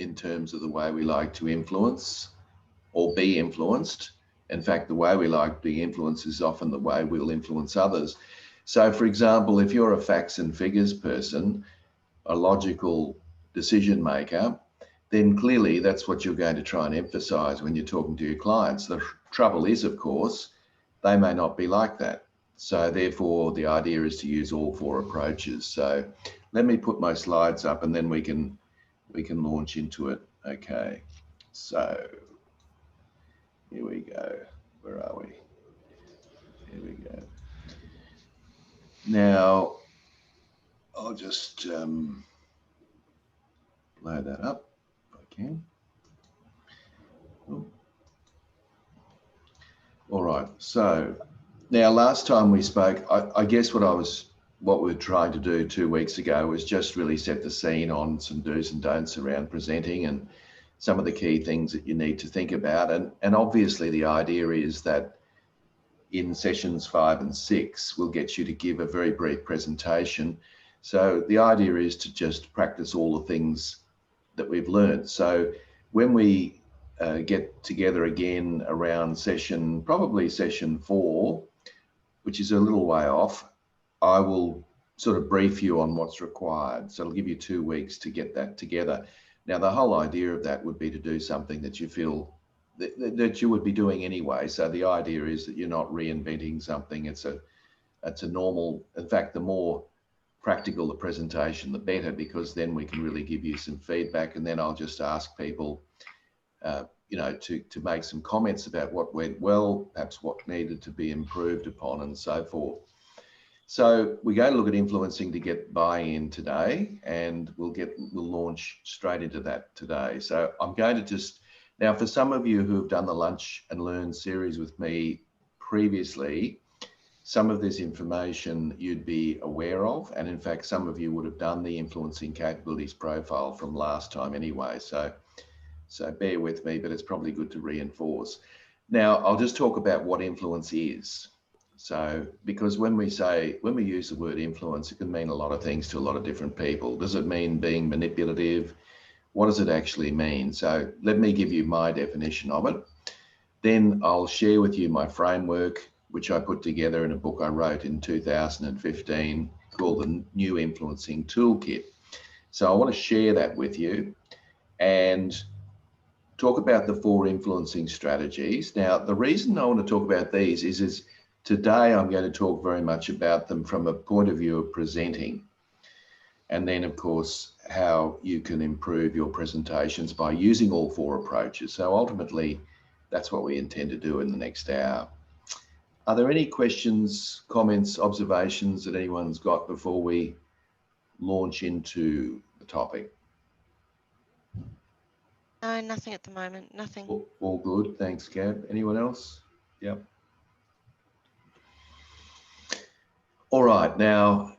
in terms of the way we like to influence or be influenced. In fact, the way we like being influenced is often the way we'll influence others. So, for example, if you're a facts and figures person, a logical decision maker, then clearly that's what you're going to try and emphasize when you're talking to your clients. The trouble is, of course, they may not be like that. So therefore, the idea is to use all four approaches. So let me put my slides up and then we can launch into it. Okay, so here we go. Where are we? Here we go. Now, I'll just blow that up if I can. Oh. All right, so now last time we spoke, I guess what we were trying to do 2 weeks ago was just really set the scene on some do's and don'ts around presenting and some of the key things that you need to think about. And obviously the idea is that in sessions 5 and 6, we'll get you to give a very brief presentation. So the idea is to just practice all the things that we've learned. So when we get together again around probably session 4, which is a little way off, I will sort of brief you on what's required. So it'll give you 2 weeks to get that together. Now, the whole idea of that would be to do something that you feel that you would be doing anyway. So the idea is that you're not reinventing something. It's a normal, in fact, the more practical the presentation, the better, because then we can really give you some feedback. And then I'll just ask people, to make some comments about what went well, perhaps what needed to be improved upon, and so forth. So we're going to look at influencing to get buy-in today, and we'll launch straight into that today. So I'm going to now for some of you who have done the Lunch and Learn series with me previously, some of this information you'd be aware of, and in fact, some of you would have done the influencing capabilities profile from last time anyway. So bear with me, but it's probably good to reinforce. Now, I'll just talk about what influence is. So, because when we use the word influence, it can mean a lot of things to a lot of different people. Does it mean being manipulative? What does it actually mean? So let me give you my definition of it. Then I'll share with you my framework, which I put together in a book I wrote in 2015 called the New Influencing Toolkit. So I want to share that with you and talk about the 4 influencing strategies. Now, the reason I want to talk about these is today I'm going to talk very much about them from a point of view of presenting. And then, of course, how you can improve your presentations by using all 4 approaches. So ultimately, that's what we intend to do in the next hour. Are there any questions, comments, observations that anyone's got before we launch into the topic? No, nothing at the moment, nothing. All good, thanks, Gab. Anyone else? Yep. All right, now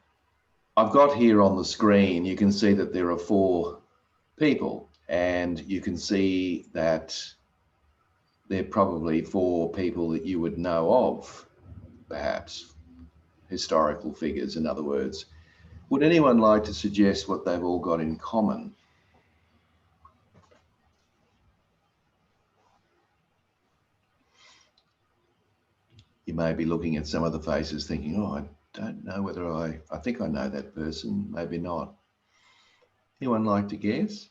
I've got here on the screen, you can see that there are 4 people, and you can see that they're probably 4 people that you would know of, perhaps, historical figures, in other words. Would anyone like to suggest what they've all got in common? You may be looking at some of the faces thinking, oh, I don't know whether I think I know that person, maybe not. Anyone like to guess?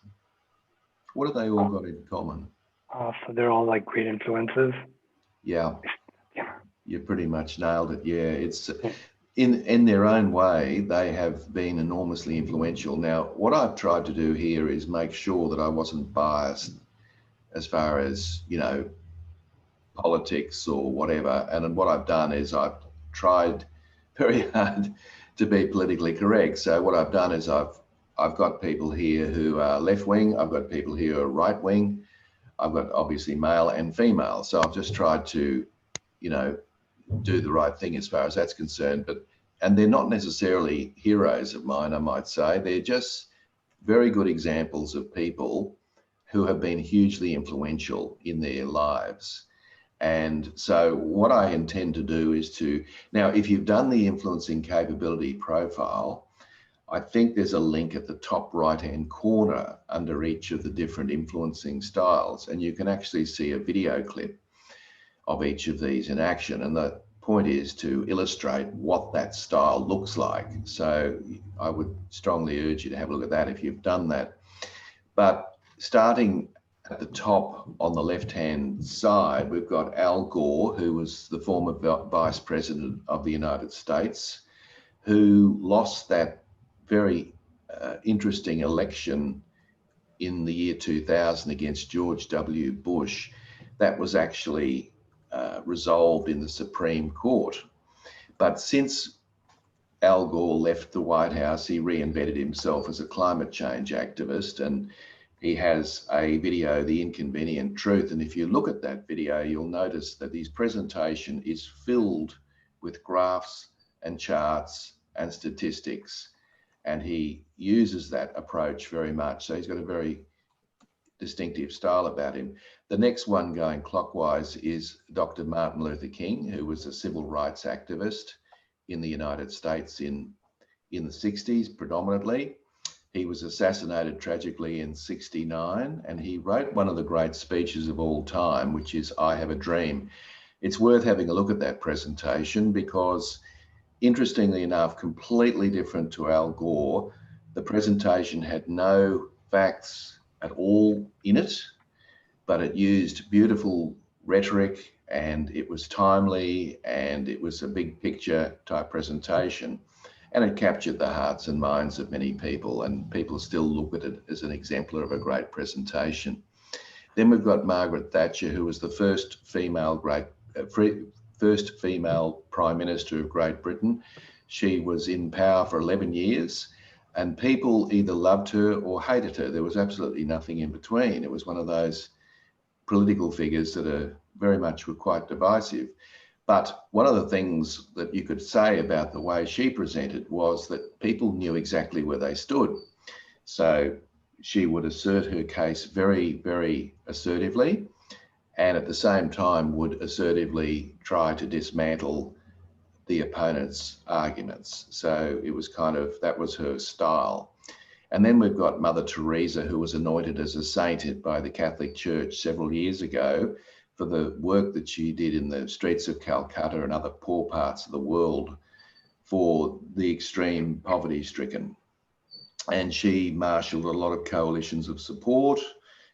What have they all got in common? So they're all like great influences. Yeah, you pretty much nailed it. Yeah, it's in their own way, they have been enormously influential. Now, what I've tried to do here is make sure that I wasn't biased as far as, politics or whatever. And what I've done is I've tried very hard to be politically correct. So what I've done is I've got people here who are left wing. I've got people here who are right wing. I've got obviously male and female. So I've just tried to, do the right thing as far as that's concerned. And they're not necessarily heroes of mine, I might say. They're just very good examples of people who have been hugely influential in their lives. And so what I intend to do is now, if you've done the influencing capability profile, I think there's a link at the top right-hand corner under each of the different influencing styles, and you can actually see a video clip of each of these in action. And the point is to illustrate what that style looks like. So I would strongly urge you to have a look at that if you've done that. But starting at the top on the left-hand side, we've got Al Gore, who was the former Vice President of the United States, who lost that very interesting election in the year 2000 against George W. Bush. That was actually resolved in the Supreme Court. But since Al Gore left the White House, he reinvented himself as a climate change activist, and he has a video, The Inconvenient Truth. And if you look at that video, you'll notice that his presentation is filled with graphs and charts and statistics. And he uses that approach very much. So he's got a very distinctive style about him. The next one going clockwise is Dr. Martin Luther King, who was a civil rights activist in the United States in the 60s predominantly. He was assassinated tragically in '69, and he wrote one of the great speeches of all time, which is I Have a Dream. It's worth having a look at that presentation because, interestingly enough, completely different to Al Gore, the presentation had no facts at all in it, but it used beautiful rhetoric, and it was timely, and it was a big picture type presentation, and it captured the hearts and minds of many people, and people still look at it as an exemplar of a great presentation. Then we've got Margaret Thatcher, who was the first female Prime Minister of Great Britain. She was in power for 11 years, and people either loved her or hated her. There was absolutely nothing in between. It was one of those political figures that are very much were quite divisive. But one of the things that you could say about the way she presented was that people knew exactly where they stood. So she would assert her case very, very assertively, and at the same time would assertively try to dismantle the opponent's arguments. So it was kind of, that was her style. And then we've got Mother Teresa, who was anointed as a saint by the Catholic Church several years ago for the work that she did in the streets of Calcutta and other poor parts of the world for the extreme poverty-stricken. And she marshaled a lot of coalitions of support.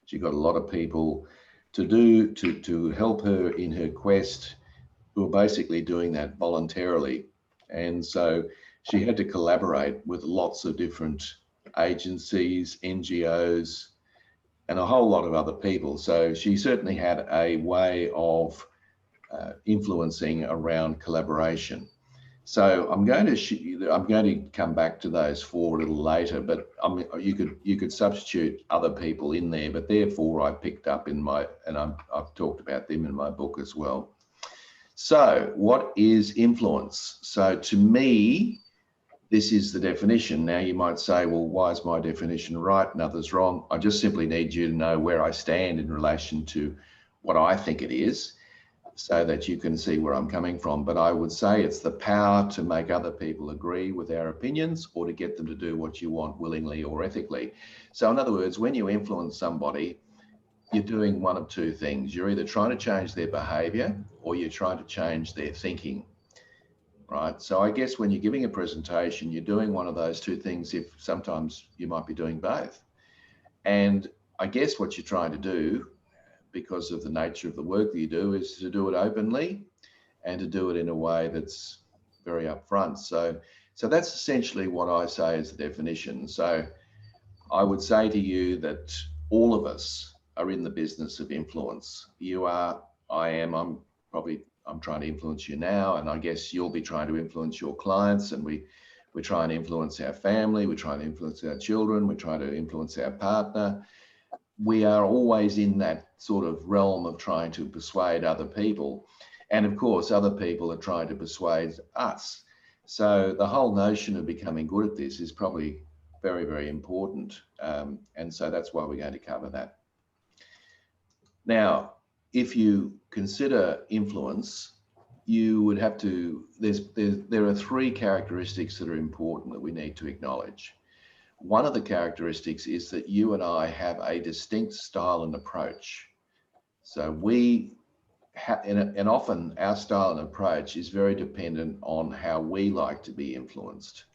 She got a lot of people to help her in her quest, who were basically doing that voluntarily. And so she had to collaborate with lots of different agencies, NGOs, and a whole lot of other people. So she certainly had a way of influencing around collaboration. So I'm going to come back to those four a little later, but you could substitute other people in there, but therefore I picked up in my, and I've talked about them in my book as well. So what is influence? So to me, this is the definition. Now you might say, well, why is my definition right and others wrong? I just simply need you to know where I stand in relation to what I think it is, so that you can see where I'm coming from. But I would say it's the power to make other people agree with our opinions or to get them to do what you want willingly or ethically. So in other words, when you influence somebody, you're doing one of two things. You're either trying to change their behavior or you're trying to change their thinking, right? So I guess when you're giving a presentation, you're doing one of those two things, if sometimes you might be doing both. And I guess what you're trying to do, because of the nature of the work that you do, is to do it openly and to do it in a way that's very upfront. So that's essentially what I say is the definition. So I would say to you that all of us are in the business of influence. You are, I am, I'm trying to influence you now, and I guess you'll be trying to influence your clients, and we try and influence our family, we try and influence our children, we try to influence our partner. We are always in that sort of realm of trying to persuade other people. And of course, other people are trying to persuade us. So the whole notion of becoming good at this is probably very, very important. And so that's why we're going to cover that. Now, if you consider influence, you would have to, there are three characteristics that are important that we need to acknowledge. One of the characteristics is that you and I have a distinct style and approach. So we have, and often our style and approach is very dependent on how we like to be influenced.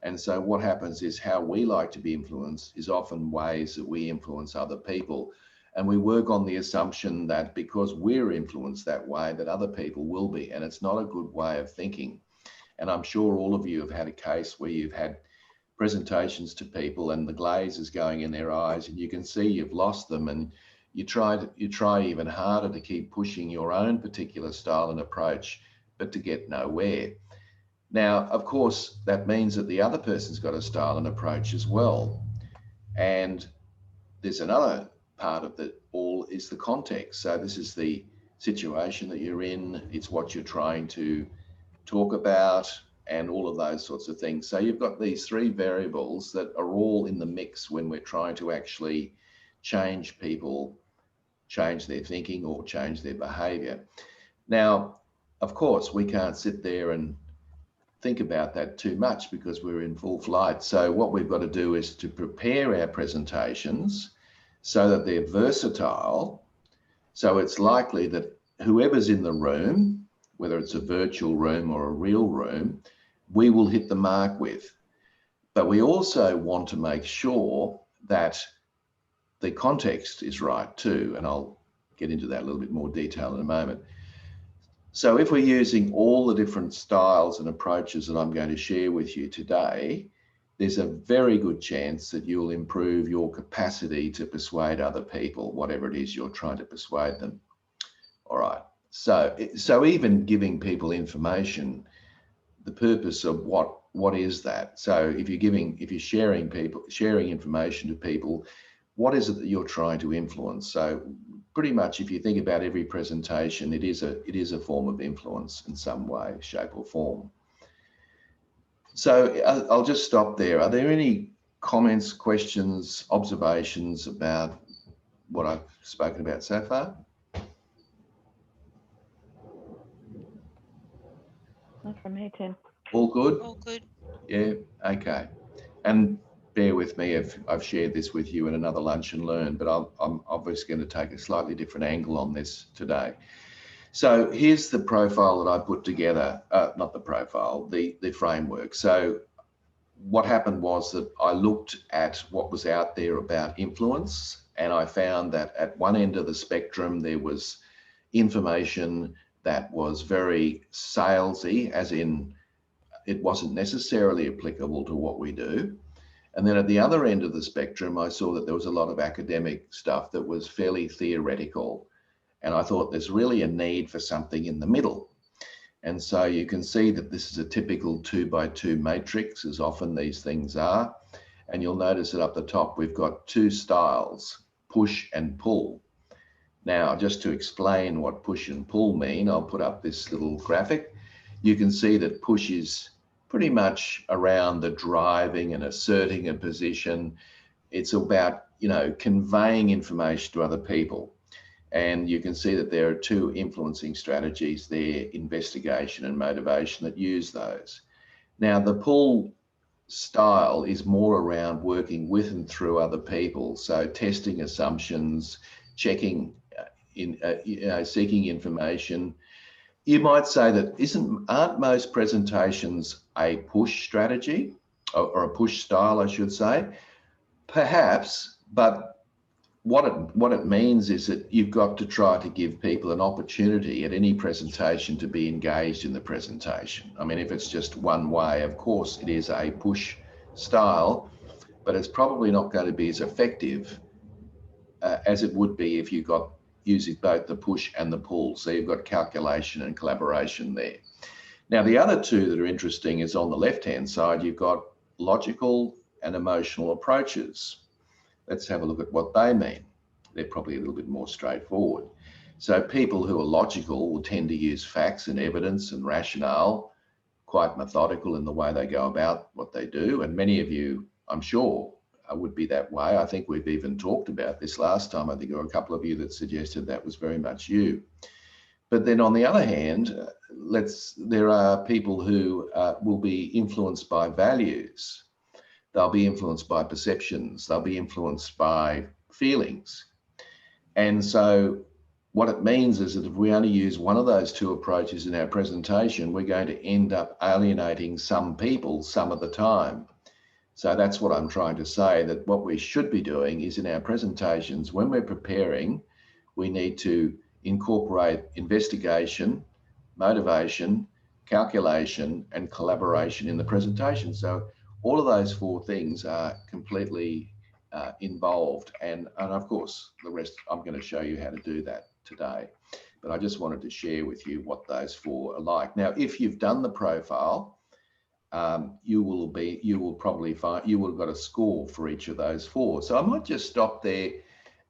And so what happens is how we like to be influenced is often ways that we influence other people. And we work on the assumption that because we're influenced that way, that other people will be. And it's not a good way of thinking. And I'm sure all of you have had a case where you've had presentations to people and the glaze is going in their eyes and you can see you've lost them, and you try even harder to keep pushing your own particular style and approach, but to get nowhere. Now, of course, that means that the other person's got a style and approach as well. And there's another part of it all is the context. So this is the situation that you're in. It's what you're trying to talk about and all of those sorts of things. So you've got these three variables that are all in the mix when we're trying to actually change people, change their thinking or change their behavior. Now, of course, we can't sit there and think about that too much because we're in full flight. So what we've got to do is to prepare our presentations so that they're versatile. So it's likely that whoever's in the room, whether it's a virtual room or a real room, we will hit the mark with. But we also want to make sure that the context is right too. And I'll get into that a little bit more detail in a moment. So if we're using all the different styles and approaches that I'm going to share with you today, there's a very good chance that you'll improve your capacity to persuade other people, whatever it is you're trying to persuade them. All right. So even giving people information, the purpose of what is that? So if you're sharing information to people, what is it that you're trying to influence? So pretty much if you think about every presentation, it is a form of influence in some way, shape or form. So I'll just stop there. Are there any comments, questions, observations about what I've spoken about so far? Not from me, Tim. All good? All good. Yeah, okay. And bear with me if I've shared this with you in another lunch and learn, but I'm obviously going to take a slightly different angle on this today. So here's the profile that I put together, not the profile, the framework. So what happened was that I looked at what was out there about influence, and I found that at one end of the spectrum, there was information that was very salesy, as in it wasn't necessarily applicable to what we do. And then at the other end of the spectrum, I saw that there was a lot of academic stuff that was fairly theoretical. And I thought there's really a need for something in the middle. And so you can see that this is a typical 2x2 matrix, as often these things are. And you'll notice that up the top, we've got two styles, push and pull. Now, just to explain what push and pull mean, I'll put up this little graphic. You can see that push is pretty much around the driving and asserting a position. It's about, conveying information to other people. And you can see that there are two influencing strategies there, investigation and motivation, that use those. Now, the pull style is more around working with and through other people. So testing assumptions, checking, seeking information. You might say that aren't most presentations a push strategy or a push style, I should say? Perhaps, but what it means is that you've got to try to give people an opportunity at any presentation to be engaged in the presentation. I mean, if it's just one way, of course, it is a push style, but it's probably not going to be as effective as it would be if you got using both the push and the pull. So you've got calculation and collaboration there. Now, the other two that are interesting is on the left-hand side, you've got logical and emotional approaches. Let's have a look at what they mean. They're probably a little bit more straightforward. So people who are logical will tend to use facts and evidence and rationale, quite methodical in the way they go about what they do. And many of you, I'm sure, would be that way. I think we've even talked about this last time. I think there were a couple of you that suggested that was very much you. But then on the other hand, there are people who will be influenced by values. They'll be influenced by perceptions. They'll be influenced by feelings. And so what it means is that if we only use one of those two approaches in our presentation, we're going to end up alienating some people some of the time. So that's what I'm trying to say, that what we should be doing is in our presentations, when we're preparing, we need to incorporate investigation, motivation, calculation, and collaboration in the presentation. So all of those four things are completely involved. And of course, the rest, I'm going to show you how to do that today. But I just wanted to share with you what those four are like. Now, if you've done the profile, you will probably find you will have got a score for each of those four. So I might just stop there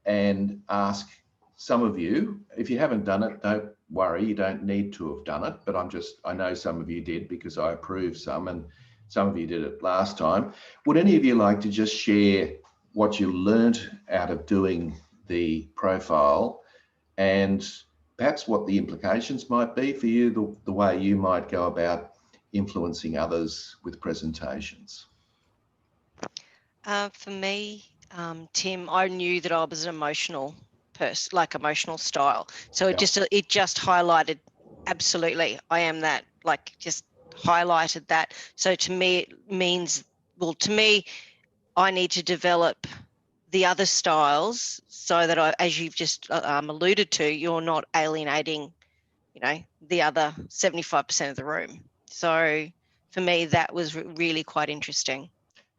and ask some of you, if you haven't done it, don't worry, you don't need to have done it, but I know some of you did because I approved some and some of you did it last time. Would any of you like to just share what you learnt out of doing the profile and perhaps what the implications might be for you, the way you might go about influencing others with presentations? For me, Tim, I knew that I was an emotional person, like emotional style. So it just highlighted, absolutely, I am that, like just highlighted that. So to me, it means, well, to me, I need to develop the other styles so that as you've just alluded to, you're not alienating, the other 75% of the room. So for me, that was really quite interesting.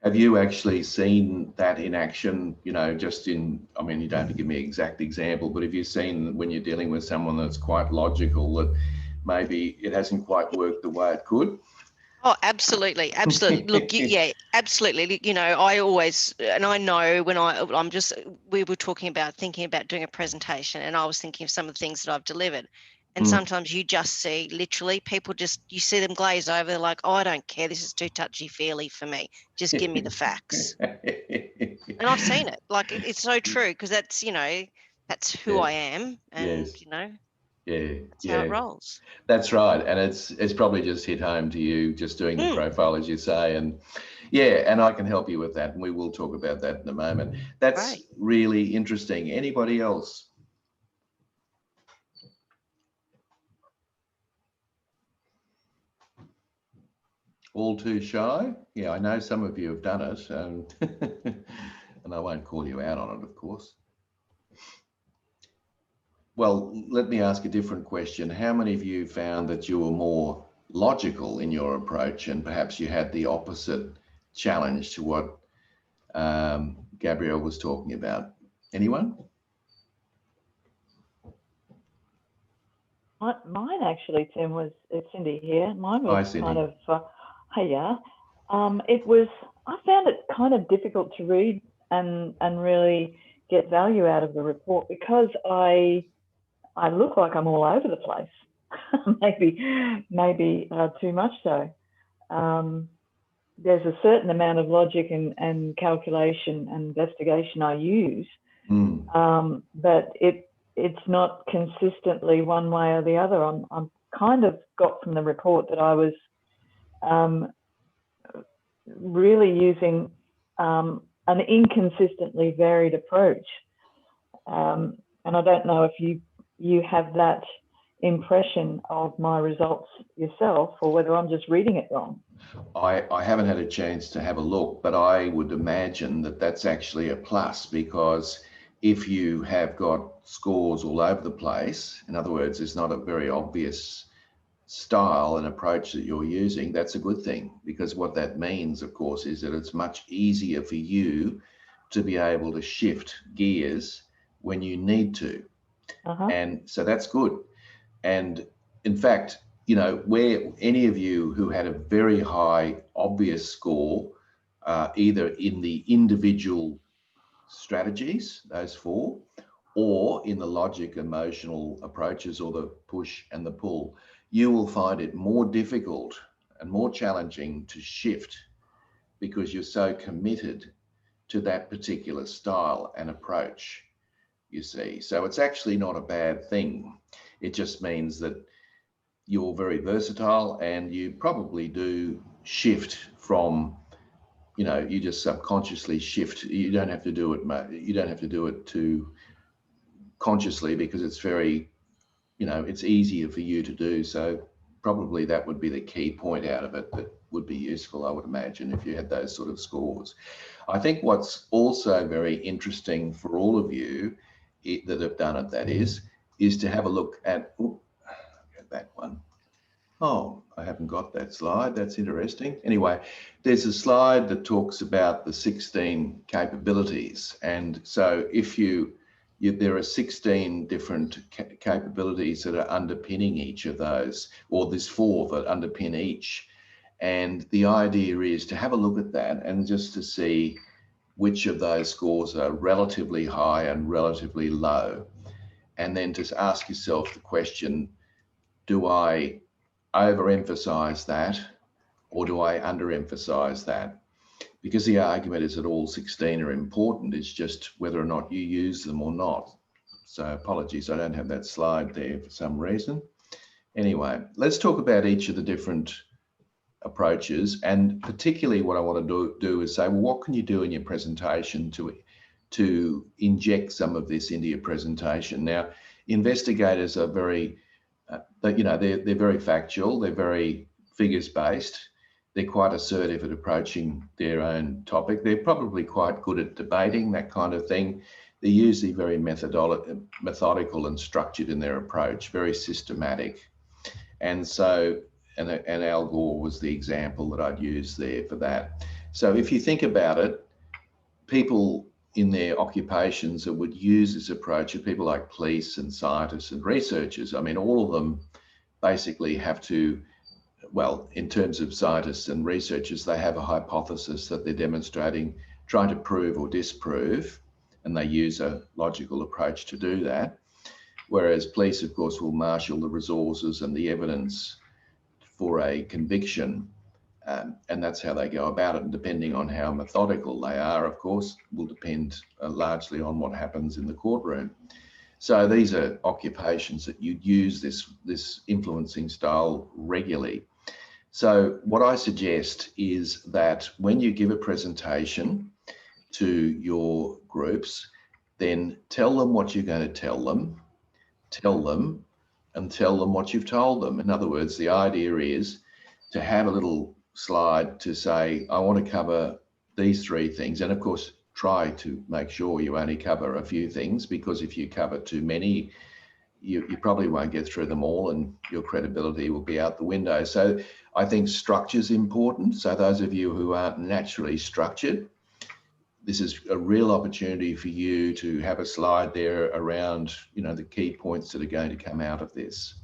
Have you actually seen that in action, just in, I mean, you don't have to give me an exact example, but have you seen when you're dealing with someone that's quite logical that maybe it hasn't quite worked the way it could? Oh, absolutely. Absolutely. Look, yeah, absolutely. I always, and I know when we were thinking about doing a presentation, and I was thinking of some of the things that I've delivered. And sometimes you just see literally people you see them glaze over. They're like, oh, I don't care. This is too touchy-feely for me. Just give me the facts. And I've seen it. Like, it's so true because that's, that's who I am. And, that's how it rolls. That's right. And it's probably just hit home to you just doing the profile, as you say. And and I can help you with that. And we will talk about that in a moment. That's really interesting. Anybody else? All too shy? Yeah, I know some of you have done it. And I won't call you out on it, of course. Well, let me ask a different question. How many of you found that you were more logical in your approach and perhaps you had the opposite challenge to what Gabrielle was talking about? Anyone? Mine actually, Tim, it's Cindy here. Mine was kind of, I found it kind of difficult to read and really get value out of the report because I look like I'm all over the place. maybe too much so. There's a certain amount of logic and calculation and investigation I use, but it's not consistently one way or the other. I'm kind of got from the report that I was really using an inconsistently varied approach. And I don't know if you have that impression of my results yourself or whether I'm just reading it wrong. I haven't had a chance to have a look, but I would imagine that that's actually a plus, because if you have got scores all over the place, in other words, it's not a very obvious style and approach that you're using, that's a good thing, because what that means, of course, is that it's much easier for you to be able to shift gears when you need to. And so that's good. And in fact, where any of you who had a very high obvious score, either in the individual strategies, those four, or in the logic, emotional approaches, or the push and the pull, you will find it more difficult and more challenging to shift because you're so committed to that particular style and approach. you see. So it's actually not a bad thing. It just means that you're very versatile and you probably do shift from, you know, you just subconsciously shift. You don't have to do it, you don't have to do it too consciously, because it's very, you know, it's easier for you to do. So probably that would be the key point out of it that would be useful, I would imagine, if you had those sort of scores. I think what's also very interesting for all of you that have done it, that is to have a look at, that one. Oh, I haven't got that slide. That's interesting. Anyway, there's a slide that talks about the 16 capabilities. And so if there are 16 different capabilities that are underpinning each of those, or there's 4 that underpin each. And the idea is to have a look at that and just to see which of those scores are relatively high and relatively low. And then just ask yourself the question, do I overemphasize that, or do I underemphasize that? Because the argument is that all 16 are important. It's just whether or not you use them or not. So apologies, I don't have that slide there for some reason. Anyway, let's talk about each of the different approaches, and particularly what I want to do is say, well, what can you do in your presentation to inject some of this into your presentation? Now, investigators are very you know, they're very factual, they're very figures based, they're quite assertive at approaching their own topic. They're probably quite good at debating, that kind of thing. They're usually very methodical and structured in their approach, very systematic. And so, and Al Gore was the example that I'd use there for that. So if you think about it, people in their occupations that would use this approach are people like police and scientists and researchers. I mean, all of them basically have to, well, in terms of scientists and researchers, they have a hypothesis that they're demonstrating, trying to prove or disprove, and they use a logical approach to do that. Whereas police, of course, will marshal the resources and the evidence for a conviction. And that's how they go about it. And depending on how methodical they are, of course, will depend largely on what happens in the courtroom. So these are occupations that you'd use this influencing style regularly. So what I suggest is that when you give a presentation to your groups, then tell them what you're going to tell them, and tell them what you've told them. In other words, the idea is to have a little slide to say, I want to cover these 3 things. And of course, try to make sure you only cover a few things, because if you cover too many, you probably won't get through them all and your credibility will be out the window. So I think structure is important. So those of you who aren't naturally structured, this is a real opportunity for you to have a slide there around, you know, the key points that are going to come out of this.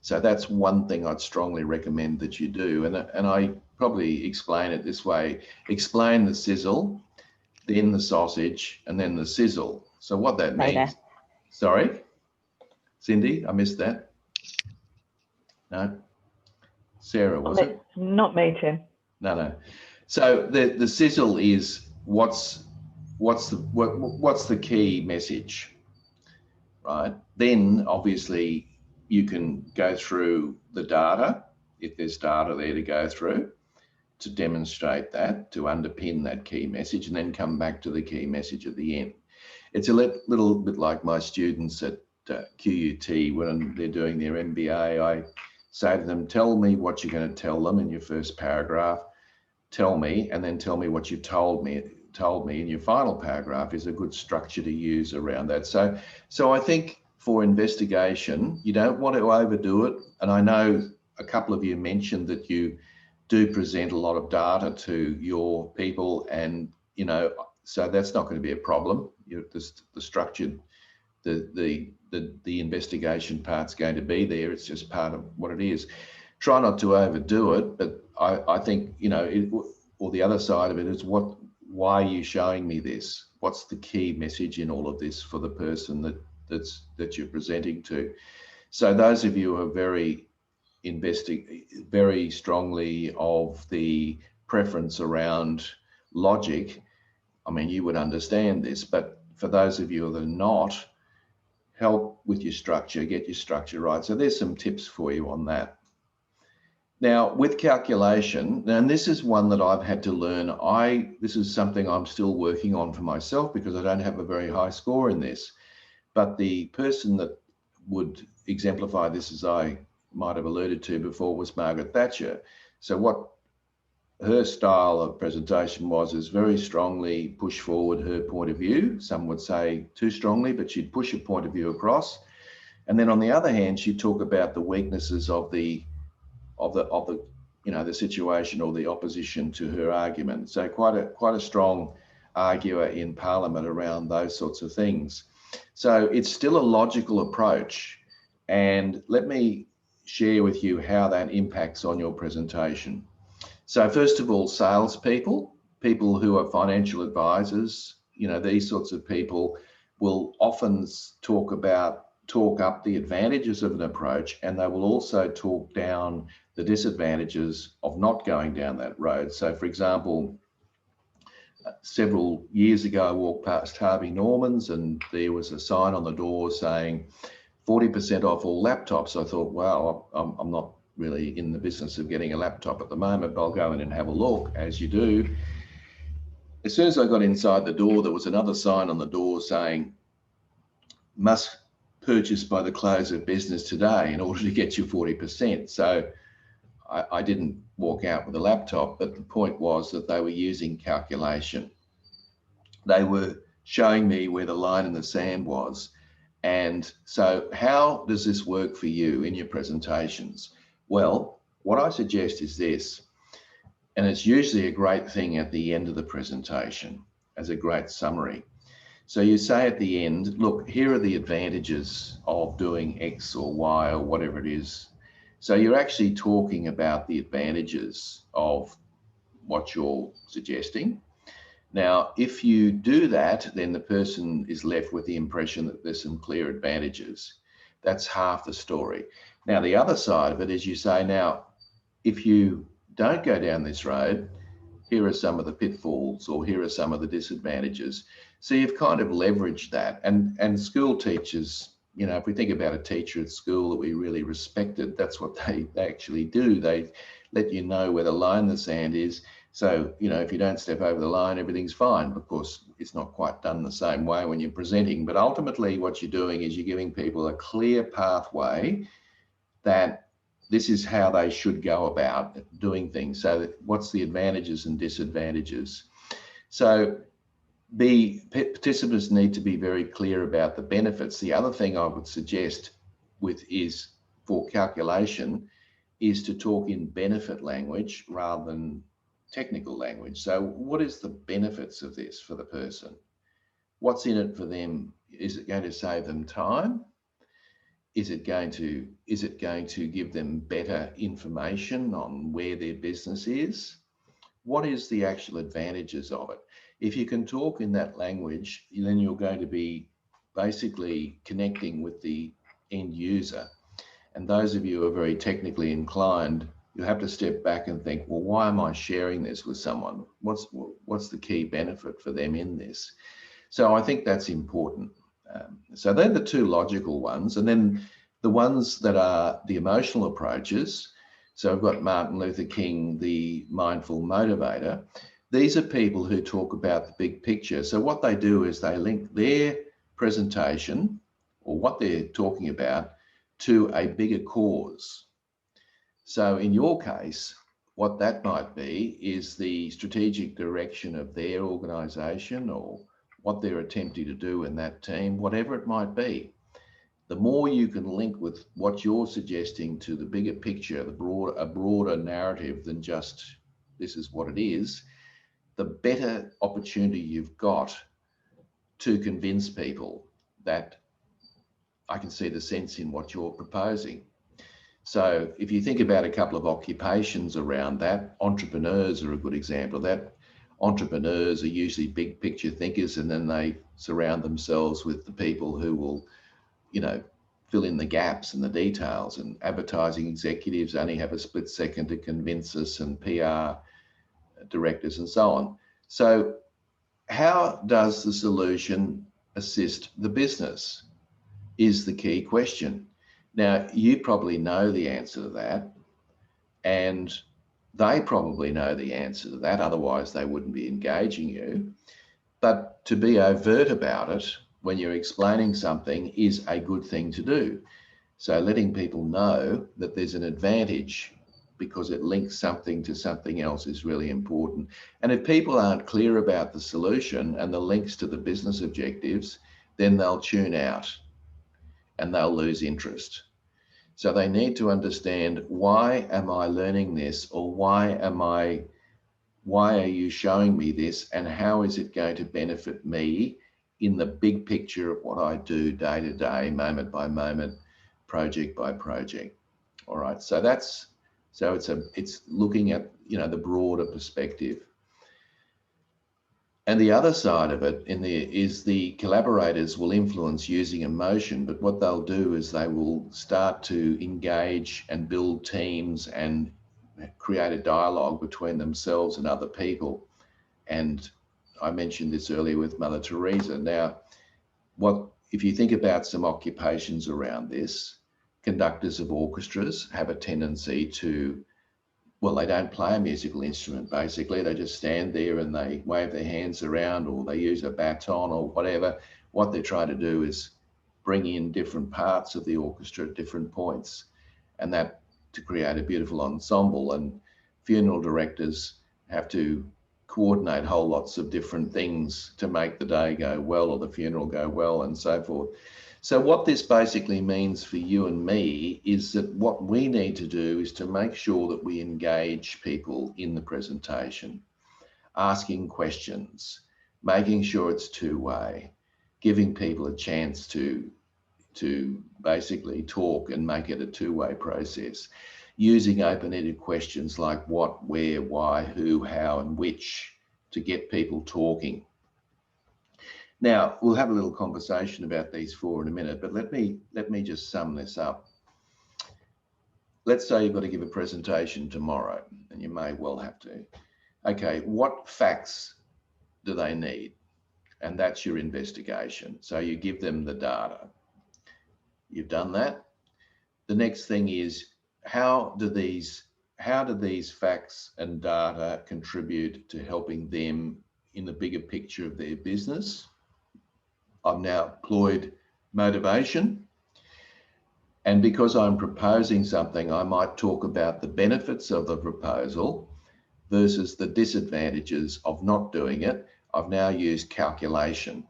So that's one thing I'd strongly recommend that you do. And I probably explain it this way: explain the sizzle, then the sausage, and then the sizzle. So what that means, sorry, Cindy, I missed that. No, Sarah, was it? Not me, Tim. No. So the sizzle is what's the key message, right? Then obviously you can go through the data, if there's data there to go through, to demonstrate that, to underpin that key message, and then come back to the key message at the end. It's a little bit like my students at QUT when they're doing their MBA. I say to them, tell me what you're going to tell them in your first paragraph, tell me, and then tell me what you told me in your final paragraph is a good structure to use around that. So I think for investigation, you don't want to overdo it. And I know a couple of you mentioned that you do present a lot of data to your people, and you know, so that's not going to be a problem. The structured, the investigation part's going to be there. It's just part of what it is. Try not to overdo it, but I think, you know, or the other side of it is why are you showing me this? What's the key message in all of this for the person that you're presenting to? So those of you who are very strongly of the preference around logic, I mean, you would understand this, but for those of you that are not, help with your structure, get your structure right. So there's some tips for you on that. Now, with calculation, and this is one that I've had to learn. This is something I'm still working on for myself because I don't have a very high score in this. But the person that would exemplify this, as I might have alluded to before, was Margaret Thatcher. So what her style of presentation was is very strongly push forward her point of view. Some would say too strongly, but she'd push her point of view across. And then on the other hand, she'd talk about the weaknesses of the the situation or the opposition to her argument. So quite a strong arguer in Parliament around those sorts of things. So it's still a logical approach. And let me share with you how that impacts on your presentation. So first of all, salespeople, people who are financial advisors, these sorts of people will often talk up the advantages of an approach, and they will also talk down the disadvantages of not going down that road. So for example, several years ago, I walked past Harvey Norman's and there was a sign on the door saying 40% off all laptops. I thought, wow, I'm not really in the business of getting a laptop at the moment, but I'll go in and have a look, as you do. As soon as I got inside the door, there was another sign on the door saying, must purchase by the close of business today in order to get you 40%. So I didn't walk out with a laptop, but the point was that they were using calculation. They were showing me where the line in the sand was. And so how does this work for you in your presentations? Well, what I suggest is this, and it's usually a great thing at the end of the presentation as a great summary. So you say at the end, look, here are the advantages of doing X or Y or whatever it is. So you're actually talking about the advantages of what you're suggesting. Now, if you do that, then the person is left with the impression that there's some clear advantages. That's half the story. Now, the other side of it is you say, now, if you don't go down this road, here are some of the pitfalls, or here are some of the disadvantages. So you've kind of leveraged that. And school teachers, if we think about a teacher at school that we really respected, that's what they actually do. They let you know where the line in the sand is. So, if you don't step over the line, everything's fine. Of course, it's not quite done the same way when you're presenting, but ultimately what you're doing is you're giving people a clear pathway that this is how they should go about doing things. So what's the advantages and disadvantages? So the participants need to be very clear about the benefits. The other thing I would suggest for calculation is to talk in benefit language rather than technical language. So what is the benefits of this for the person? What's in it for them? Is it going to save them time? Is it going to give them better information on where their business is? What is the actual advantages of it? If you can talk in that language, then you're going to be basically connecting with the end user. And those of you who are very technically inclined, you have to step back and think, well, why am I sharing this with someone? What's the key benefit for them in this? So I think that's important. So they're the two logical ones. And then the ones that are the emotional approaches. So I've got Martin Luther King, the mindful motivator. These are people who talk about the big picture. So what they do is they link their presentation or what they're talking about to a bigger cause. So in your case, what that might be is the strategic direction of their organization or what they're attempting to do in that team, whatever it might be. The more you can link with what you're suggesting to the bigger picture, a broader narrative than just this is what it is, the better opportunity you've got to convince people that I can see the sense in what you're proposing. So if you think about a couple of occupations around that, entrepreneurs are a good example of that. Entrepreneurs are usually big picture thinkers, and then they surround themselves with the people who will, fill in the gaps and the details. And advertising executives only have a split second to convince us, and PR directors and so on. So how does the solution assist the business is the key question. Now, you probably know the answer to that, and they probably know the answer to that, otherwise they wouldn't be engaging you. But to be overt about it when you're explaining something is a good thing to do. So letting people know that there's an advantage because it links something to something else is really important. And if people aren't clear about the solution and the links to the business objectives, then they'll tune out and they'll lose interest. So they need to understand, why am I learning this, or why are you showing me this, and how is it going to benefit me in the big picture of what I do day to day, moment by moment, project by project. All right, so it's looking at, you know, the broader perspective. And the other side of it is the collaborators will influence using emotion, but what they'll do is they will start to engage and build teams and create a dialogue between themselves and other people. And I mentioned this earlier with Mother Teresa. Now, if you think about some occupations around this, conductors of orchestras have a tendency to, well, they don't play a musical instrument, basically. They just stand there and they wave their hands around, or they use a baton or whatever. What they're trying to do is bring in different parts of the orchestra at different points, and that to create a beautiful ensemble. And funeral directors have to coordinate whole lots of different things to make the day go well or the funeral go well, and so forth. So what this basically means for you and me is that what we need to do is to make sure that we engage people in the presentation, asking questions, making sure it's two-way, giving people a chance to basically talk and make it a two-way process, using open-ended questions like what, where, why, who, how, and which to get people talking. Now, we'll have a little conversation about these four in a minute, but let me just sum this up. Let's say you've got to give a presentation tomorrow, and you may well have to. Okay, what facts do they need? And that's your investigation. So you give them the data. You've done that. The next thing is, how do these facts and data contribute to helping them in the bigger picture of their business? I've now employed motivation. And because I'm proposing something, I might talk about the benefits of the proposal versus the disadvantages of not doing it. I've now used calculation.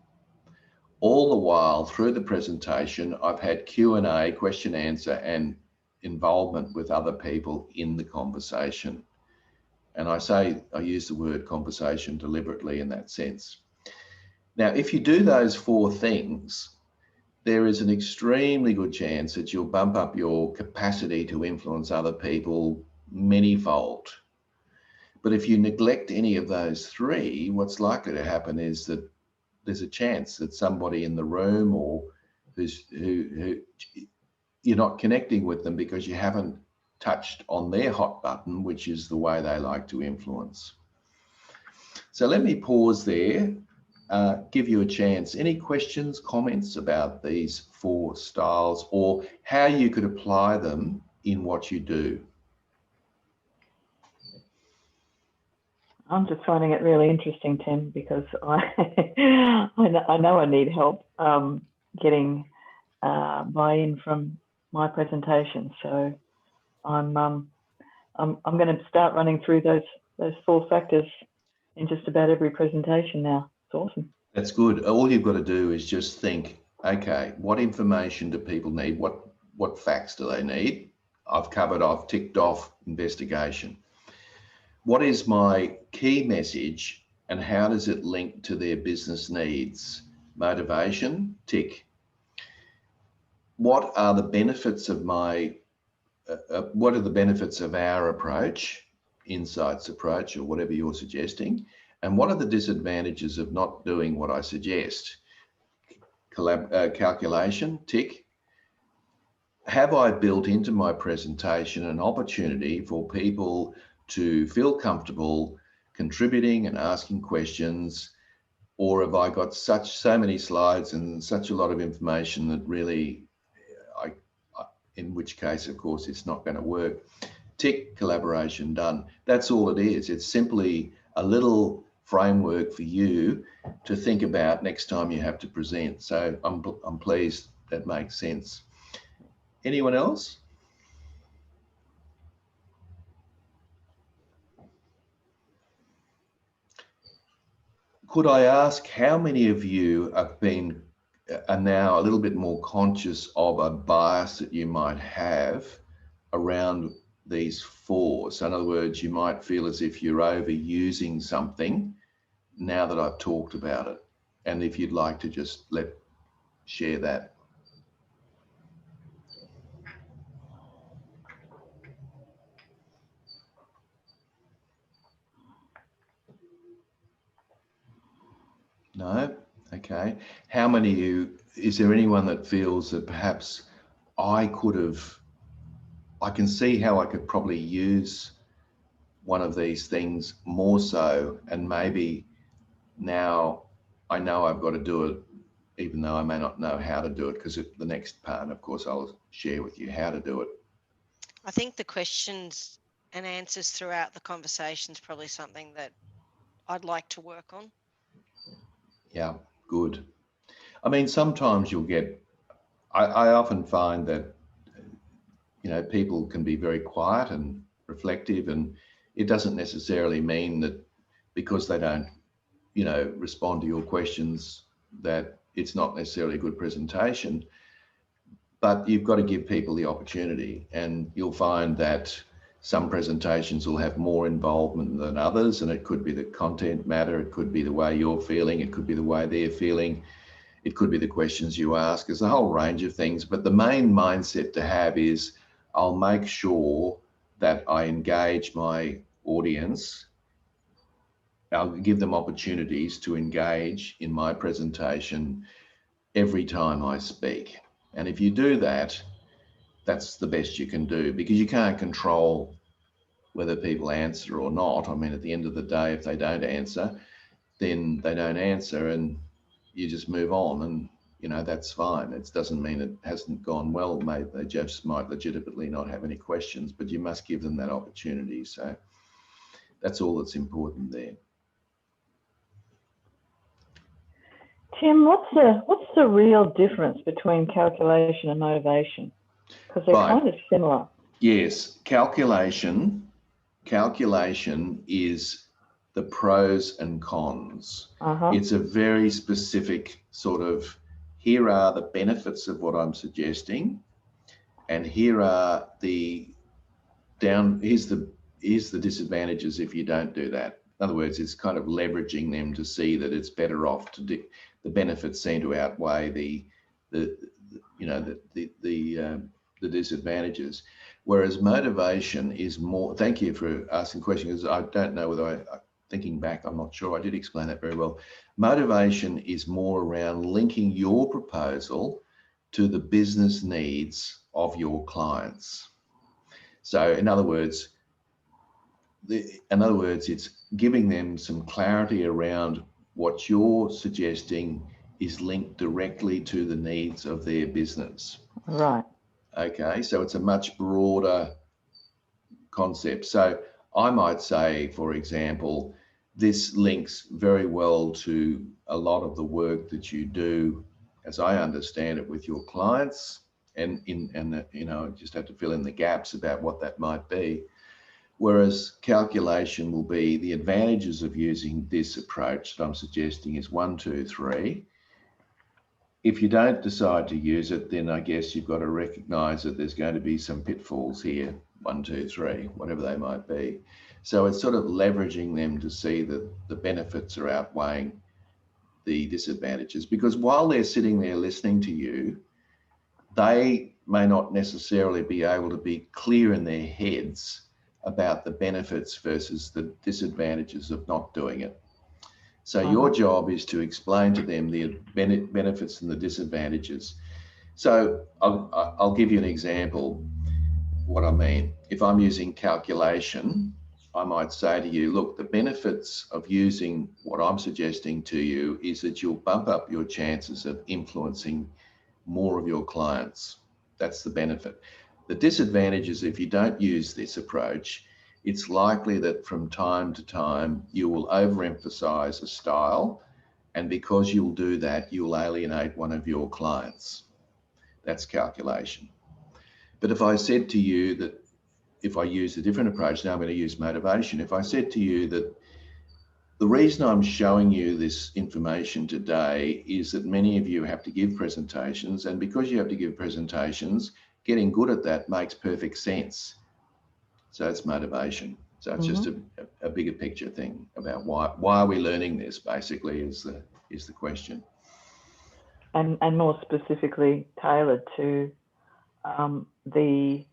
All the while through the presentation, I've had Q&A, question answer, and involvement with other people in the conversation. And I use the word conversation deliberately in that sense. Now, if you do those four things, there is an extremely good chance that you'll bump up your capacity to influence other people many-fold. But if you neglect any of those three, what's likely to happen is that there's a chance that somebody in the room or who you're not connecting with them because you haven't touched on their hot button, which is the way they like to influence. So let me pause there, give you a chance. Any questions, comments about these four styles or how you could apply them in what you do? I'm just finding it really interesting, Tim, because I know I need help getting buy-in from my presentation. So I'm going to start running through those four factors in just about every presentation now. It's awesome. That's good. All you've got to do is just think, okay, what information do people need? What facts do they need? I've ticked off investigation. What is my key message and how does it link to their business needs? Motivation, tick. What are the benefits of what are the benefits of our approach, insights approach, or whatever you're suggesting? And what are the disadvantages of not doing what I suggest? Calculation, tick. Have I built into my presentation an opportunity for people to feel comfortable contributing and asking questions, or have I got so many slides and such a lot of information that really, in which case, of course, it's not going to work. Tick, collaboration, done. That's all it is. It's simply a little framework for you to think about next time you have to present. So I'm pleased that makes sense. Anyone else? Could I ask how many of you are now a little bit more conscious of a bias that you might have around these four? So in other words, you might feel as if you're overusing something now that I've talked about it. And if you'd like to just share that. No? Okay. How many of you, is there anyone that feels that perhaps I can see how I could probably use one of these things more so, and maybe now I know I've got to do it, even though I may not know how to do it, because the next part, of course, I'll share with you how to do it. I think the questions and answers throughout the conversation is probably something that I'd like to work on. Yeah, good. I mean, sometimes you'll get, I often find that, people can be very quiet and reflective, and it doesn't necessarily mean that because they don't, respond to your questions that it's not necessarily a good presentation, but you've got to give people the opportunity, and you'll find that some presentations will have more involvement than others, and it could be the content matter, it could be the way you're feeling, it could be the way they're feeling, it could be the questions you ask. There's a whole range of things, but the main mindset to have is I'll make sure that I engage my audience. I'll give them opportunities to engage in my presentation every time I speak. And if you do that, that's the best you can do, because you can't control whether people answer or not. I mean, at the end of the day, if they don't answer, then they don't answer, and you just move on, and that's fine. It doesn't mean it hasn't gone well. Maybe they just might legitimately not have any questions, but you must give them that opportunity. So that's all that's important there. Tim, what's the real difference between calculation and motivation? Because they're kind of similar. Yes, calculation is the pros and cons. It's a very specific sort of, here are the benefits of what I'm suggesting, and here are here's the disadvantages if you don't do that. In other words, it's kind of leveraging them to see that it's better off to do. The benefits seem to outweigh the disadvantages. Whereas motivation is more, thank you for asking questions, because I don't know whether thinking back, I'm not sure I did explain that very well. Motivation is more around linking your proposal to the business needs of your clients. So in other words, it's giving them some clarity around what you're suggesting is linked directly to the needs of their business. Right. Okay, so it's a much broader concept. So I might say, for example, this links very well to a lot of the work that you do, as I understand it, with your clients, and just have to fill in the gaps about what that might be. Whereas calculation will be the advantages of using this approach that I'm suggesting is 1, 2, 3. If you don't decide to use it, then I guess you've got to recognize that there's going to be some pitfalls here, 1, 2, 3, whatever they might be. So it's sort of leveraging them to see that the benefits are outweighing the disadvantages, because while they're sitting there listening to you, they may not necessarily be able to be clear in their heads about the benefits versus the disadvantages of not doing it. So your job is to explain to them the benefits and the disadvantages. So I'll give you an example what I mean. If I'm using calculation, I might say to you, look, the benefits of using what I'm suggesting to you is that you'll bump up your chances of influencing more of your clients. That's the benefit. The disadvantage is if you don't use this approach, it's likely that from time to time you will overemphasize a style, and because you'll do that, you'll alienate one of your clients. That's calculation. But if I said to you that, if I use a different approach, now I'm going to use motivation. If I said to you that the reason I'm showing you this information today is that many of you have to give presentations, and because you have to give presentations, getting good at that makes perfect sense. So it's motivation. So it's just a bigger picture thing about why are we learning this, basically, is the question. And more specifically tailored to the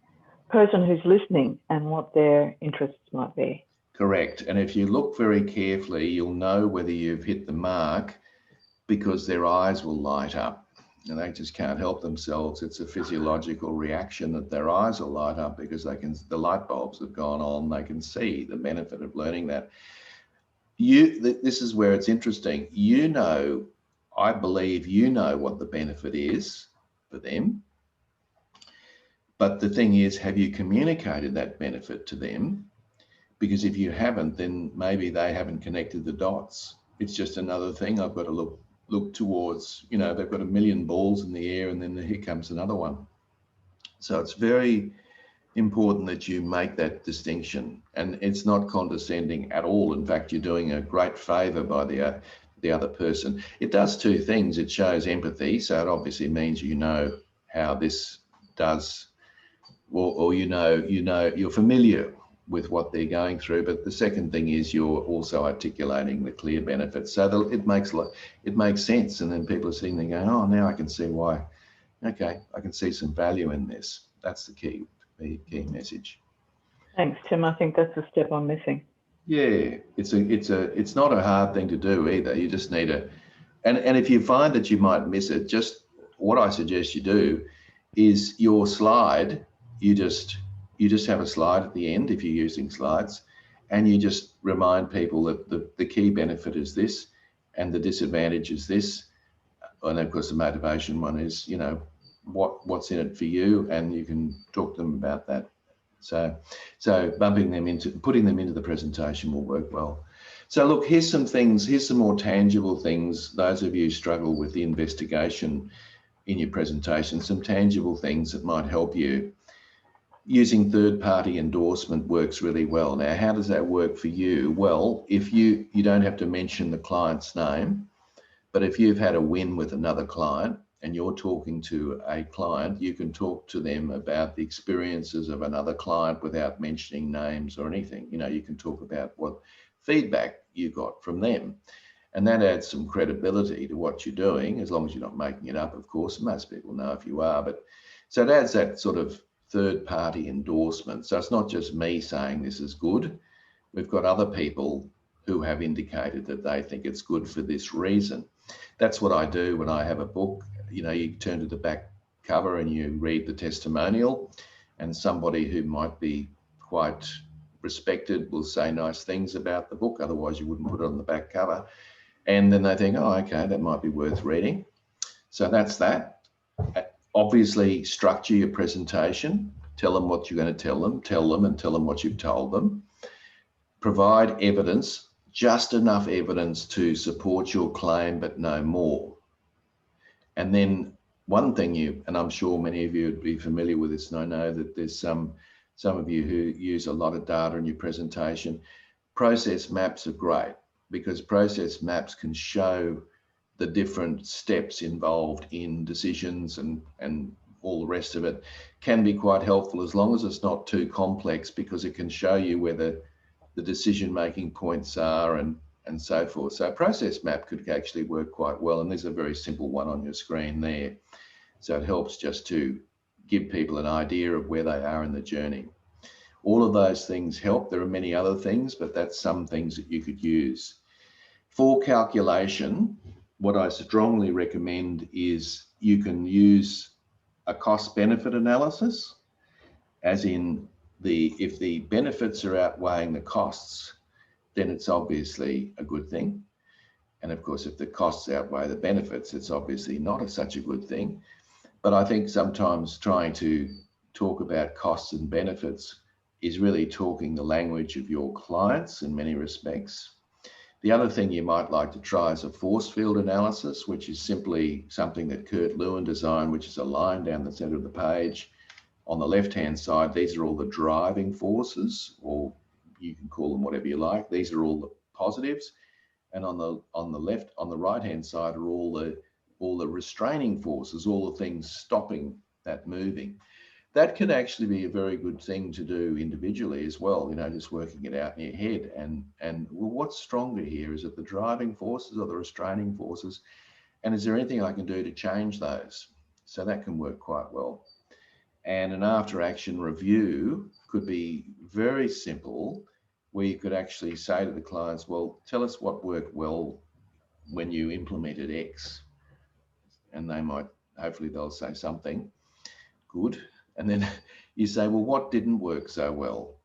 person who's listening and what their interests might be. Correct. And if you look very carefully, you'll know whether you've hit the mark because their eyes will light up. And they just can't help themselves. It's a physiological reaction that their eyes will light up because the light bulbs have gone on. They can see the benefit of learning that. This is where it's interesting. I believe you know what the benefit is for them. But the thing is, have you communicated that benefit to them? Because if you haven't, then maybe they haven't connected the dots. It's just another thing I've got to look towards. They've got a million balls in the air and then here comes another one. So it's very important that you make that distinction, and it's not condescending at all. In fact, you're doing a great favor by the other person. It does two things. It shows empathy. So it obviously means you know how this does, or you're familiar with what they're going through. But the second thing is you're also articulating the clear benefits, so that it makes sense. And then people are sitting there going, oh, now I can see why. Okay, I can see some value in this. That's the key message. Thanks, Tim. I think that's a step I'm missing. Yeah, it's not a hard thing to do either. You just need and if you find that you might miss it, just what I suggest you do is your slide, you just have a slide at the end if you're using slides, and you just remind people that the key benefit is this and the disadvantage is this. And of course the motivation one is, what's in it for you, and you can talk to them about that. So putting them into the presentation will work well. So look, here's some more tangible things. Those of you who struggle with the investigation in your presentation, some tangible things that might help you. Using third-party endorsement works really well. Now, how does that work for you? Well, if you don't have to mention the client's name, but if you've had a win with another client and you're talking to a client, you can talk to them about the experiences of another client without mentioning names or anything. You can talk about what feedback you got from them. And that adds some credibility to what you're doing, as long as you're not making it up, of course. Most people know if you are, but so it adds that sort of third-party endorsement. So it's not just me saying this is good. We've got other people who have indicated that they think it's good for this reason. That's what I do when I have a book. You turn to the back cover and you read the testimonial, and somebody who might be quite respected will say nice things about the book. Otherwise you wouldn't put it on the back cover. And then they think, oh, okay, that might be worth reading. So that's that. Obviously, structure your presentation. Tell them what you're going to tell them, and tell them what you've told them. Provide evidence, just enough evidence to support your claim, but no more. And then one thing and I'm sure many of you would be familiar with this, and I know that there's some of you who use a lot of data in your presentation. Process maps are great because process maps can show the different steps involved in decisions and all the rest of it. Can be quite helpful as long as it's not too complex, because it can show you where the decision-making points are and so forth. So a process map could actually work quite well, and there's a very simple one on your screen there. So it helps just to give people an idea of where they are in the journey. All of those things help. There are many other things, but that's some things that you could use. For calculation, what I strongly recommend is you can use a cost-benefit analysis, as in if the benefits are outweighing the costs, then it's obviously a good thing. And of course, if the costs outweigh the benefits, it's obviously not such a good thing. But I think sometimes trying to talk about costs and benefits is really talking the language of your clients in many respects. The other thing you might like to try is a force field analysis, which is simply something that Kurt Lewin designed, which is a line down the center of the page. On the left-hand side, these are all the driving forces, or you can call them whatever you like. These are all the positives. And on the right-hand side are all the restraining forces, all the things stopping that moving. That can actually be a very good thing to do individually as well, just working it out in your head. And well, what's stronger here? Is it the driving forces or the restraining forces? And is there anything I can do to change those? So that can work quite well. And an after-action review could be very simple, where you could actually say to the clients, well, tell us what worked well when you implemented X. And they might, hopefully they'll say something good. And then you say, well, what didn't work so well?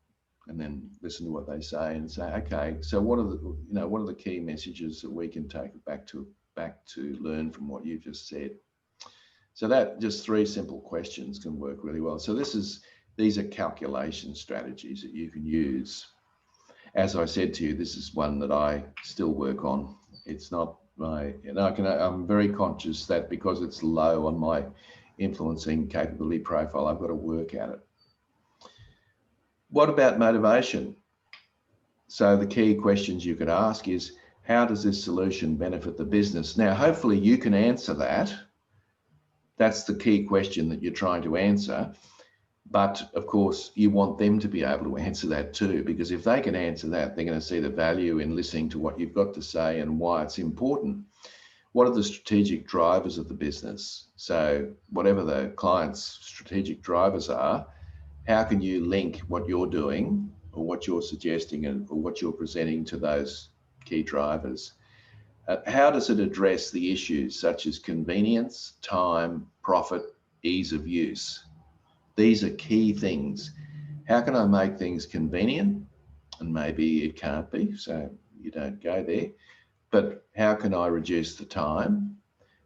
And then listen to what they say and say, okay, so what are the key messages that we can take back to learn from what you just said? So that just 3 simple questions can work really well. So these are calculation strategies that you can use. As I said to you, this is one that I still work on. It's not I'm very conscious that because it's low on my influencing capability profile, I've got to work at it. What about motivation? So the key questions you could ask is, how does this solution benefit the business? Now, hopefully you can answer that. That's the key question that you're trying to answer. But of course, you want them to be able to answer that too, because if they can answer that, they're going to see the value in listening to what you've got to say and why it's important. What are the strategic drivers of the business? So whatever the client's strategic drivers are, how can you link what you're doing or what you're suggesting or what you're presenting to those key drivers? How does it address the issues such as convenience, time, profit, ease of use? These are key things. How can I make things convenient? And maybe it can't be, so you don't go there. But how can I reduce the time?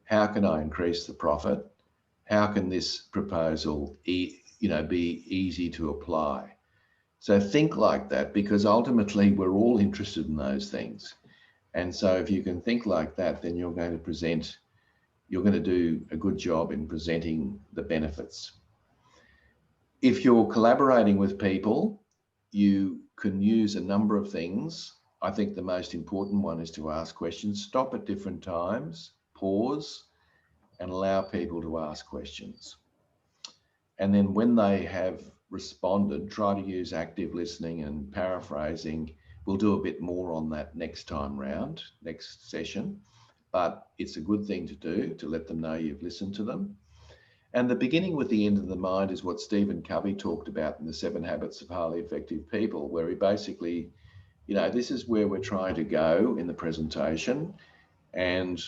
How can I increase the profit? How can this proposal be easy to apply? So think like that, because ultimately we're all interested in those things. And so if you can think like that, then you're going to do a good job in presenting the benefits. If you're collaborating with people, you can use a number of things. I think the most important one is to ask questions, stop at different times, pause, and allow people to ask questions. And then when they have responded, try to use active listening and paraphrasing. We'll do a bit more on that next time round, next session, but it's a good thing to do to let them know you've listened to them. And the beginning with the end of the mind is what Stephen Covey talked about in the 7 Habits of Highly Effective People, where he basically, this is where we're trying to go in the presentation. And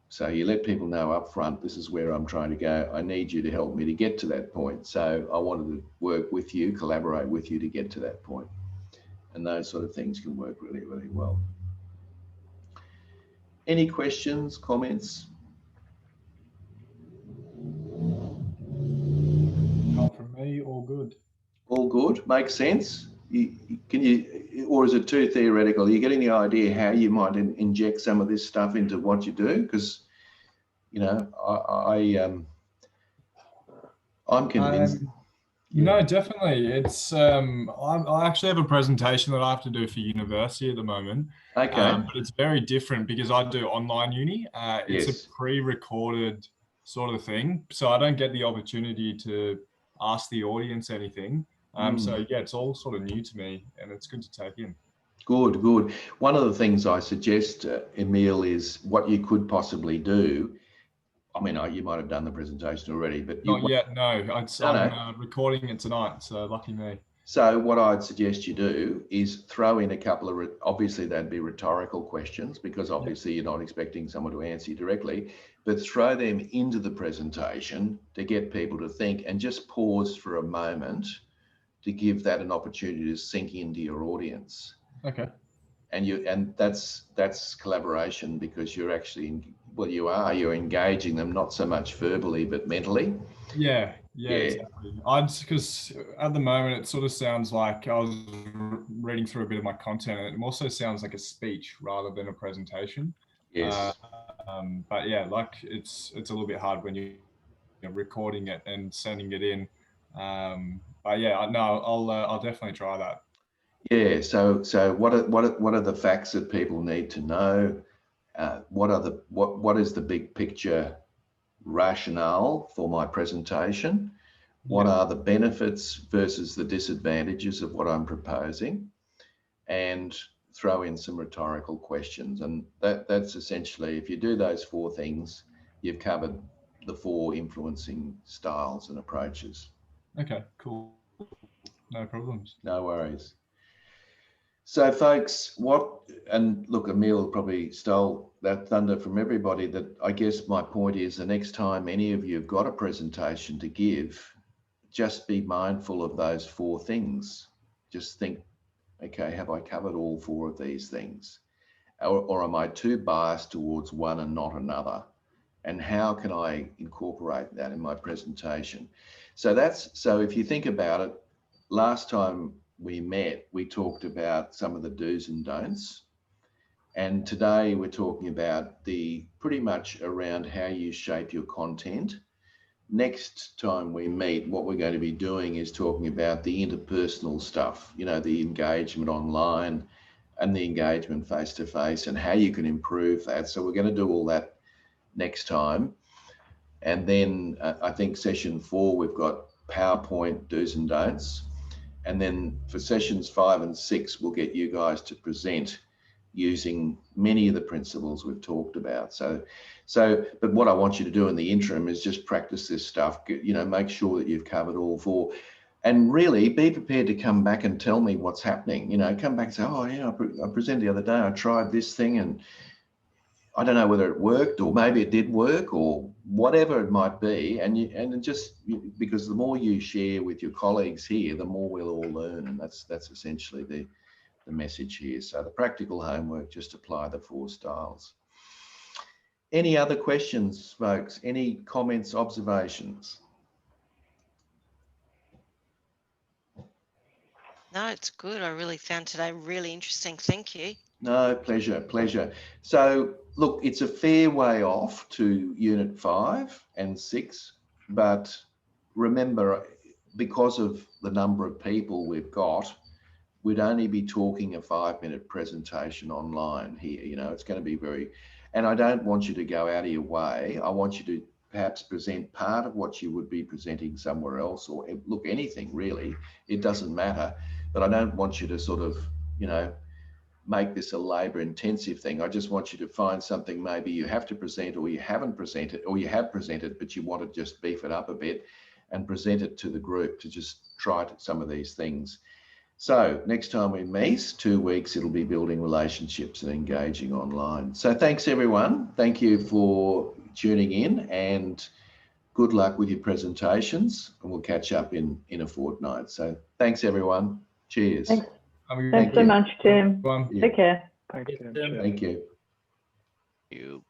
so you let people know up front, this is where I'm trying to go. I need you to help me to get to that point. So I wanted to work with you, collaborate with you to get to that point. And those sort of things can work really, really well. Any questions, comments? Not from me, all good. All good, makes sense. Or is it too theoretical? Are you getting the idea how you might inject some of this stuff into what you do? Because, I'm convinced. No, definitely. It's I actually have a presentation that I have to do for university at the moment. Okay. But it's very different because I do online uni. It's Yes. a pre-recorded sort of thing, so I don't get the opportunity to ask the audience anything. So yeah, it's all sort of new to me, and it's good to take in. Good, good. One of the things I suggest, Emil, is what you could possibly do. I mean, you might have done the presentation already, but Not yet. No, I'm recording it tonight, so lucky me. So what I'd suggest you do is throw in a couple of, obviously they'd be rhetorical questions, because obviously you're not expecting someone to answer you directly, but throw them into the presentation to get people to think, and just pause for a moment to give that an opportunity to sink into your audience. Okay. And that's collaboration, because you're actually you're engaging them, not so much verbally but mentally. Yeah, exactly. Because at the moment it sort of sounds like I was reading through a bit of my content, and it also sounds like a speech rather than a presentation. Yes. But yeah, like it's a little bit hard when you're recording it and sending it in. But yeah, no, I'll definitely try that. Yeah. So what are the facts that people need to know? What is the big picture rationale for my presentation? What are the benefits versus the disadvantages of what I'm proposing? And throw in some rhetorical questions. And that's essentially, if you do those 4 things, you've covered the 4 influencing styles and approaches. Okay, cool. No problems. No worries. So folks, and look, Emil probably stole that thunder from everybody. That I guess my point is, the next time any of you have got a presentation to give, just be mindful of those 4 things. Just think, okay, have I covered all 4 of these things? Or am I too biased towards one and not another? And how can I incorporate that in my presentation? So if you think about it, last time we met, we talked about some of the do's and don'ts. And today we're talking about pretty much around how you shape your content. Next time we meet, what we're going to be doing is talking about the interpersonal stuff, the engagement online and the engagement face-to-face, and how you can improve that. So we're going to do all that next time. And then I think session 4, we've got PowerPoint do's and don'ts. And then for sessions 5 and 6, we'll get you guys to present using many of the principles we've talked about. But what I want you to do in the interim is just practice this stuff, make sure that you've covered all 4, and really be prepared to come back and tell me what's happening. Come back and say, oh yeah, I presented the other day, I tried this thing and I don't know whether it worked, or maybe it did work, or whatever it might be. Because the more you share with your colleagues here, the more we'll all learn. And that's essentially the message here. So the practical homework, just apply the 4 styles. Any other questions, folks? Any comments, observations? No, it's good. I really found today really interesting. Thank you. No, pleasure. So look, it's a fair way off to Unit 5 and 6, but remember, because of the number of people we've got, we'd only be talking a 5-minute presentation online here. It's going to be and I don't want you to go out of your way. I want you to perhaps present part of what you would be presenting somewhere else, or look, anything really, it doesn't matter. But I don't want you to sort of, make this a labor intensive thing. I just want you to find something maybe you have to present, or you haven't presented, or you have presented, but you want to just beef it up a bit and present it to the group to just try some of these things. So next time we meet, 2 weeks, it'll be building relationships and engaging online. So thanks everyone. Thank you for tuning in, and good luck with your presentations, and we'll catch up in a fortnight. So thanks everyone. Cheers. Thanks so much, Tim. Take care. Thank you. Thank you. You.